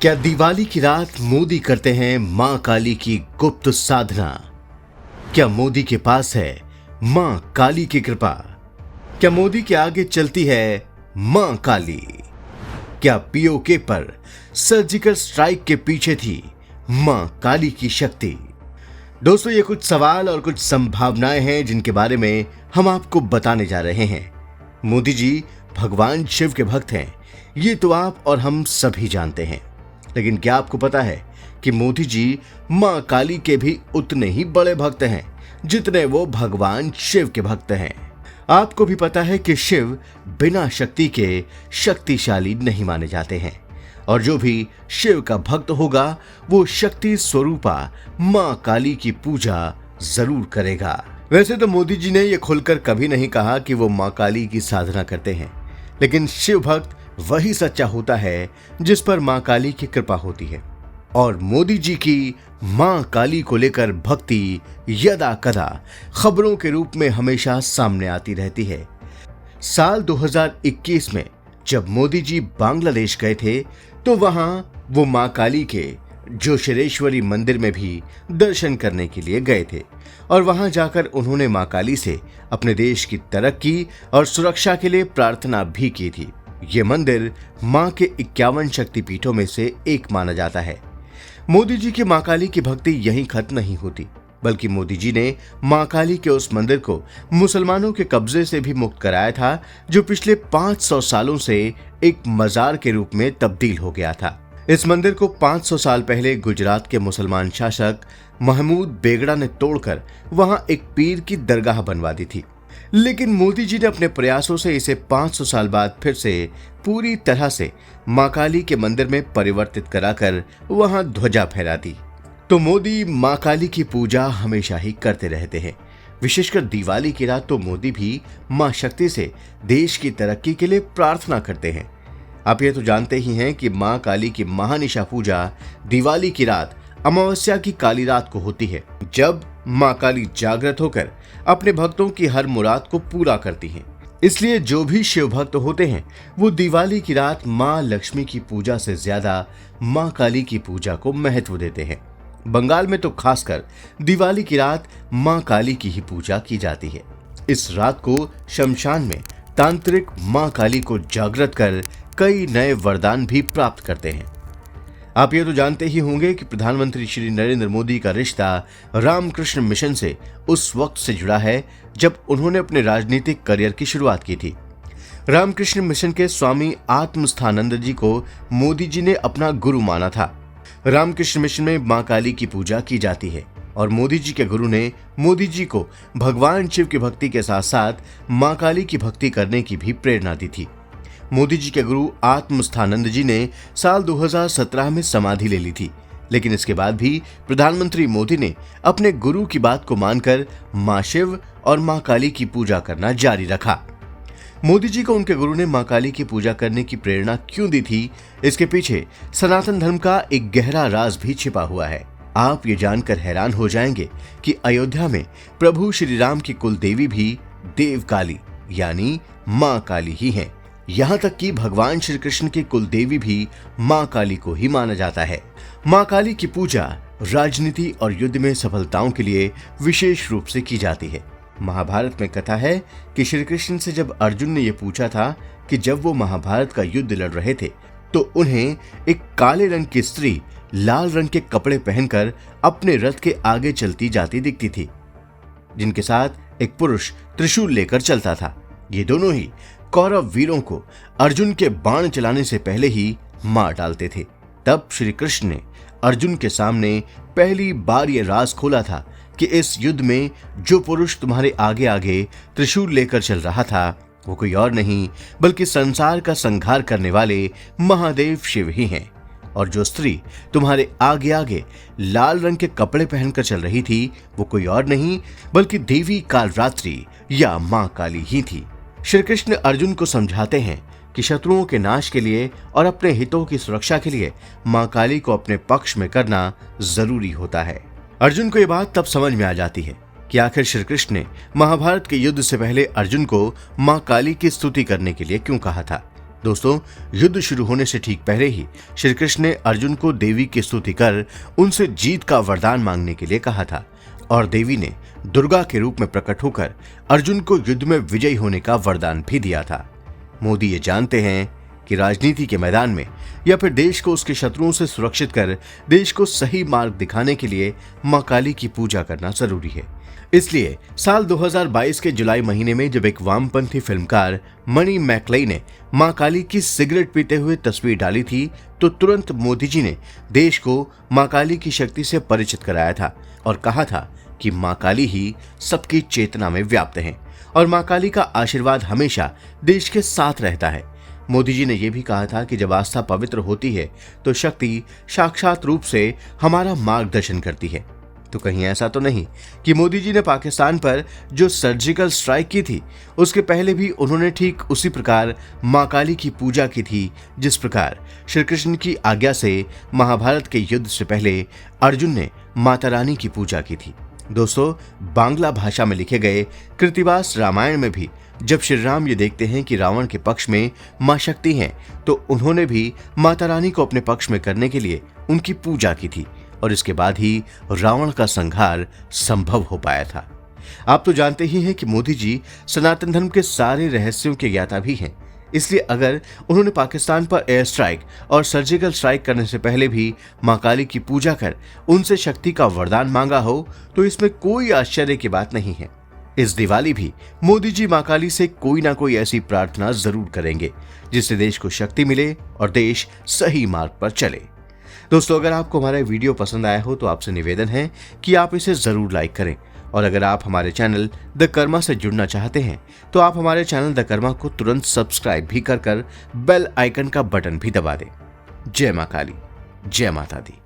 क्या दिवाली की रात मोदी करते हैं मां काली की गुप्त साधना? क्या मोदी के पास है मां काली की कृपा? क्या मोदी के आगे चलती है मां काली? क्या पीओके पर सर्जिकल स्ट्राइक के पीछे थी मां काली की शक्ति? दोस्तों, ये कुछ सवाल और कुछ संभावनाएं हैं जिनके बारे में हम आपको बताने जा रहे हैं। मोदी जी भगवान शिव के भक्त हैं, ये तो आप और हम सभी जानते हैं। लेकिन क्या आपको पता है कि मोदी जी मां काली के भी उतने ही बड़े भक्त हैं जितने वो भगवान शिव के भक्त हैं? आपको भी पता है कि शिव बिना शक्ति के शक्तिशाली नहीं माने जाते हैं, और जो भी शिव का भक्त होगा वो शक्ति स्वरूपा मां काली की पूजा जरूर करेगा। वैसे तो मोदी जी ने यह खुलकर कभी नहीं कहा कि वो मां काली की साधना करते हैं, लेकिन शिव भक्त वही सच्चा होता है जिस पर मां काली की कृपा होती है। और मोदी जी की मां काली को लेकर भक्ति यदा कदा खबरों के रूप में हमेशा सामने आती रहती है। साल 2021 में जब मोदी जी बांग्लादेश गए थे तो वहां वो मां काली के जोशेश्वरी मंदिर में भी दर्शन करने के लिए गए थे, और वहां जाकर उन्होंने मां काली से अपने देश की तरक्की और सुरक्षा के लिए प्रार्थना भी की थी। ये मंदिर मां के 51 शक्तिपीठों में से एक माना जाता है। मोदी जी की मां काली की भक्ति यहीं खत्म नहीं होती, बल्कि मोदी जी ने मां काली के उस मंदिर को मुसलमानों के कब्जे से भी मुक्त कराया था, जो पिछले 500 सालों से एक मजार के रूप में तब्दील हो गया था। इस मंदिर को 500 साल पहले गुजरात के मुसलमान शासक महमूद बेगड़ा ने तोड़कर वहां एक पीर की दरगाह बनवा दी थी। लेकिन मोदी जी ने अपने प्रयासों से इसे 500 साल बाद फिर से पूरी तरह से मां काली के मंदिर में परिवर्तित कराकर वहां ध्वजा फहरा दी। तो मोदी मां काली की पूजा हमेशा ही करते रहते हैं। विशेषकर दिवाली की रात तो मोदी भी मां शक्ति से देश की तरक्की के लिए प्रार्थना करते हैं। आप ये तो जानते ही हैं कि मां काली की महानिशा पूजा दिवाली की रात अमावस्या की काली रात को होती है, जब मां काली जागृत होकर अपने भक्तों की हर मुराद को पूरा करती हैं। इसलिए जो भी शिव भक्त होते हैं वो दिवाली की रात मां लक्ष्मी की पूजा से ज्यादा मां काली की पूजा को महत्व देते हैं। बंगाल में तो खासकर दिवाली की रात मां काली की ही पूजा की जाती है। इस रात को शमशान में तांत्रिक मां काली को जागृत कर कई नए वरदान भी प्राप्त करते हैं। आप ये तो जानते ही होंगे कि प्रधानमंत्री श्री नरेंद्र मोदी का रिश्ता रामकृष्ण मिशन से उस वक्त से जुड़ा है जब उन्होंने अपने राजनीतिक करियर की शुरुआत की थी। रामकृष्ण मिशन के स्वामी आत्मस्थानंद जी को मोदी जी ने अपना गुरु माना था। रामकृष्ण मिशन में मां काली की पूजा की जाती है, और मोदी जी के गुरु ने मोदी जी को भगवान शिव की भक्ति के साथ साथ मां काली की भक्ति करने की भी प्रेरणा दी थी। मोदी जी के गुरु आत्मस्थानंद जी ने साल 2017 में समाधि ले ली थी, लेकिन इसके बाद भी प्रधानमंत्री मोदी ने अपने गुरु की बात को मानकर मां शिव और मां काली की पूजा करना जारी रखा। मोदी जी को उनके गुरु ने मां काली की पूजा करने की प्रेरणा क्यों दी थी, इसके पीछे सनातन धर्म का एक गहरा राज भी छिपा हुआ है। आप ये जानकर हैरान हो जाएंगे कि अयोध्या में प्रभु श्री राम की कुल देवी भी देव काली यानी मां काली ही है। यहाँ तक कि भगवान श्री कृष्ण की कुल देवी भी मां काली को ही माना जाता है। मां काली की पूजा राजनीति और युद्ध में सफलताओं के लिए विशेष रूप से की जाती है। महाभारत में कथा है कि श्री कृष्ण से जब अर्जुन ने यह पूछा था कि जब वो महाभारत का युद्ध लड़ रहे थे तो उन्हें एक काले रंग की स्त्री लाल रंग के कपड़े पहनकर अपने रथ के आगे चलती जाती दिखती थी, जिनके साथ एक पुरुष त्रिशूल लेकर चलता था। ये दोनों ही कौरव वीरों को अर्जुन के बाण चलाने से पहले ही मार डालते थे। तब श्री कृष्ण ने अर्जुन के सामने पहली बार ये राज खोला था कि इस युद्ध में जो पुरुष तुम्हारे आगे आगे त्रिशूल लेकर चल रहा था वो कोई और नहीं बल्कि संसार का संहार करने वाले महादेव शिव ही हैं, और जो स्त्री तुम्हारे आगे आगे लाल रंग के कपड़े पहनकर चल रही थी वो कोई और नहीं बल्कि देवी कालरात्रि या मां काली ही थी। श्री कृष्ण अर्जुन को समझाते हैं कि शत्रुओं के नाश के लिए और अपने हितों की सुरक्षा के लिए मां काली को अपने पक्ष में करना जरूरी होता है। अर्जुन को यह बात तब समझ में आ जाती है कि आखिर श्री कृष्ण ने महाभारत के युद्ध से पहले अर्जुन को मां काली की स्तुति करने के लिए क्यों कहा था। दोस्तों, युद्ध शुरू होने से ठीक पहले ही श्री कृष्ण ने अर्जुन को देवी की स्तुति कर उनसे जीत का वरदान मांगने के लिए कहा था और देवी ने दुर्गा के रूप में प्रकट होकर अर्जुन को युद्ध में विजयी होने का वरदान भी दिया था। मोदी ये जानते हैं कि राजनीति के मैदान में या फिर देश को उसके शत्रुओं से सुरक्षित कर देश को सही मार्ग दिखाने के लिए मां काली की पूजा करना जरूरी है। इसलिए साल 2022 के जुलाई महीने में जब एक वामपंथी फिल्मकार मणि मैकलई ने मां काली की सिगरेट पीते हुए तस्वीर डाली थी तो तुरंत मोदी जी ने देश को मां काली की शक्ति से परिचित कराया था और कहा था कि मां काली ही सबकी चेतना में व्याप्त है और मां काली का आशीर्वाद हमेशा देश के साथ रहता है। मोदी जी ने यह भी कहा था कि जब आस्था पवित्र होती है तो शक्ति साक्षात रूप से हमारा मार्गदर्शन करती है। तो कहीं ऐसा तो नहीं कि मोदी जी ने पाकिस्तान पर जो सर्जिकल स्ट्राइक की थी उसके पहले भी उन्होंने ठीक उसी प्रकार मां काली की पूजा की थी जिस प्रकार श्री कृष्ण की आज्ञा से महाभारत के युद्ध से पहले अर्जुन ने माता रानी की पूजा की थी। दोस्तों, बांग्ला भाषा में लिखे गए कृतिवास रामायण में भी जब श्री राम ये देखते हैं कि रावण के पक्ष में मां शक्ति हैं तो उन्होंने भी माता रानी को अपने पक्ष में करने के लिए उनकी पूजा की थी और इसके बाद ही रावण का संहार संभव हो पाया था। आप तो जानते ही हैं कि मोदी जी सनातन धर्म के सारे रहस्यों के ज्ञाता भी हैं, इसलिए अगर उन्होंने पाकिस्तान पर एयर स्ट्राइक और सर्जिकल स्ट्राइक करने से पहले भी मां काली की पूजा कर उनसे शक्ति का वरदान मांगा हो तो इसमें कोई आश्चर्य की बात नहीं है। इस दिवाली भी मोदी जी मां काली से कोई ना कोई ऐसी प्रार्थना जरूर करेंगे जिससे देश को शक्ति मिले और देश सही मार्ग पर चले। दोस्तों, अगर आपको हमारा वीडियो पसंद आया हो तो आपसे निवेदन है कि आप इसे जरूर लाइक करें और अगर आप हमारे चैनल द कर्मा से जुड़ना चाहते हैं तो आप हमारे चैनल द कर्मा को तुरंत सब्सक्राइब भी कर बेल आइकन का बटन भी दबा दें। जय मां काली, जय माता दी।